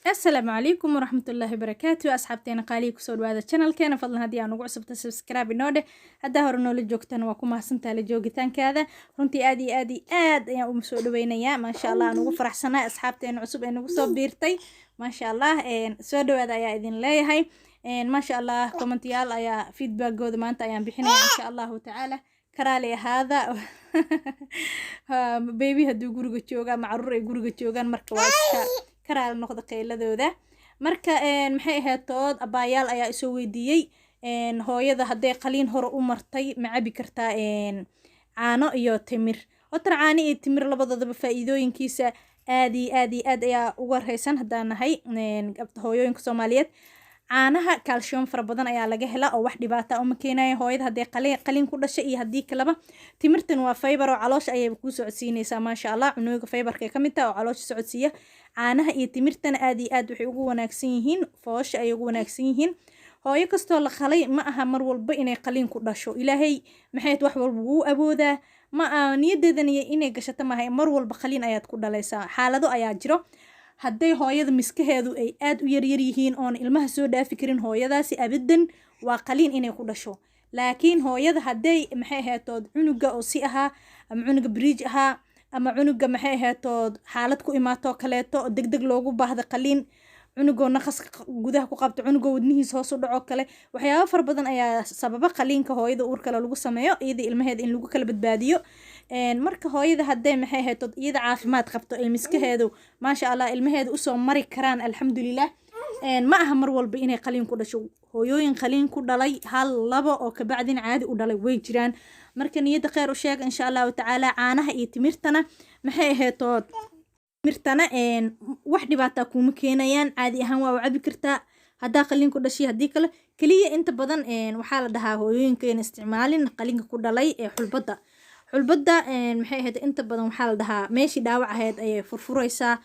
السلام عليكم ورحمة الله وبركاته. أصحابتنا قالي كسر هذا القناة كان فضلا هدي أنا قعصب تسبسكرايب إنه هذا هرنو لجوكتنا وكم حسنت لجوكتان كذا رنتي آدي يا مسؤول وينيا ما شاء الله أنا فرح سنة أصحابتنا عصب إنه قصب بيرتي ما شاء الله سود هذا يا إذن لا هاي ما شاء الله كومنتيال يا فيدباك جود ما أنت يا بحنا إن شاء الله تعالى كرالي هذا بيبي هدو جورج جوجا معرور جورج جوجا مركواska karaal noqdo qeyladooda marka maxay ahayd tood abaayaal ayaa isoo weydiiyay hooyada haday qaliin hore u martay ma cabi kartaa caano iyo timir otar caano iyo timir labadooda faa'iidooyinkiisa aad ayaa uga reysan hadaan nahay hooyooyinka Soomaaliyeed caanaha calcium fara badan ayaa laga helaa oo wax dhibaato uma keenayo hooyada haday qaliin ku dhashay iyo hadii kaleba timirtan waa fiber oo caloosha ayay ku socodsiinaysaa ma sha Allah cunuga fiberka kamid ah oo caloosha socodsiiya caanaha iyo timirtan aad waxay ugu wanaagsan yihiin foosha ay ugu wanaagsan yihiin hooyo kasto la qalay ma aha mar walba inay qaliin ku dhasho ilaahay maxay wax walba uu awoodaa ma niyadeedan inay gashato ma mar walba qaliin ayaad ku dhalaysaa xaalado ayaa jiro haday hooyada miskaheedu ay aad u yar yihiin oo ilmaha soo dhaafi karin hooyadaasi abadan waa qaliin inay ku dhasho laakiin hooyada haday maxay ahaatood cunuga oo si aha ama cunuga bridge aha ama cunuga maxay ahaatood xaalad ku imaato kaleeto degdeg loogu baahdo qaliin cunugo naqas gudaha ku qabto cunugo wadnihiisa hoos u dhaco kale waxyaabo far badan ayaa sababa qaliinka hooyada uur kale lagu sameeyo iyada ilmaheeda in lagu kala badbaadiyo marka hooyada haday maxay ahaatood iyada caafimaad qabto ee miskaheedu ma sha Allah ilmaheeda u soo mari karaan alxamdulillah ma aha mar walba inay qaliin ku dhasho hooyooyin qaliin ku dhalay hal laba oo ka bacdin caadi u dhalay way jiraan marka niyada khayr u sheeg insha Allah ta'ala caanaha iyo timirtana maxay ahaatood timirtana wax dhibaato kuma keenayaan caadi ahaan waa cabi kartaa hadaa qaliin ku dhashay hadii kale kaliya inta badan waxa la dhahaa hooyooyinka in isticmaalin qaliinka ku dhalay ee xulbada maxay ahayd inta badan waxa la dhahaa meeshii dhaawac ahayd ay furfuraysaa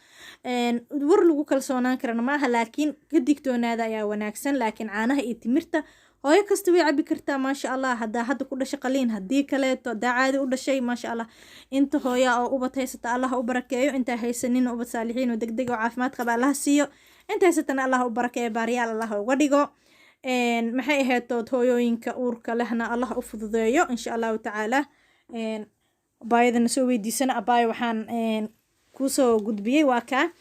war lagu kalsoonaan karana ma aha laakiin ka digtoonaada ayaa wanaagsan laakiin caanaha iyo timirta hooyo kasta way cabi kartaa ma sha Allah hadda ku dhashay qaliin hadii kale to daacadi u dhashay ma sha Allah inta hooyo oo ubad haysata Allah u barakeeyo inta haysanin ubad saalixiin oo degdeg oo caafimaad qaba Allah siiyo inta haysatana Allah u barakeeyo baariyaal Allah uga dhigo maxay ahayd hooyooyinka uurka lehna Allah u fududeeyo insha Allah ta'ala baayadana soo weydiisana abaay waxaan ku soo gudbiyay waa ka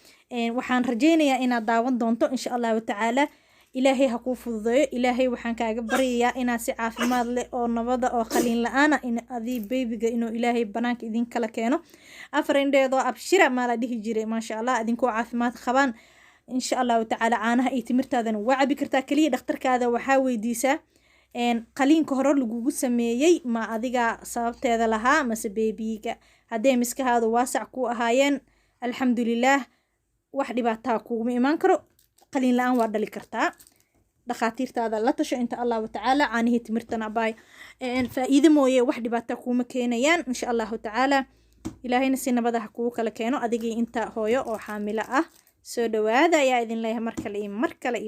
waxaan rajeynayaa inaad daawan doonto insha Allah ta'ala ilaahay ha ku fududeeyo ilaahay waxaan kaaga baryayaa inaad si caafimaad leh oo nabada oo qaliin la'aan in adii babyga inuu ilaahay banaanka idin kala keeno afar indheedo abshira ma la dhihi jiray ma sha Allah idinkoo caafimaad qabaan insha Allah ta'ala caanaha iyo timirtaadana waa cabi kartaa kaliya dhakhtarkaada waxa weydiisaa qaliinka hore lagugu sameeyay ma adiga sababteeda lahaa mase babyga haday miskahaadu waasac ku ahaayeen alxamdulillah wax dhibaato kuuma iman karo qaliin la'aan waa dhali kartaa dhaqaatiirtaada la tasho inta Allah ta'ala caanihi timirtana baay faa'iido mooye wax dhibaato kuuma keenayaan insha Allah ta'ala ilaahayna si nabad ah kugu kala keeno adigii inta hooyo oo xaamilo ah soo dhawaada ayaa idin leeyahay mar kale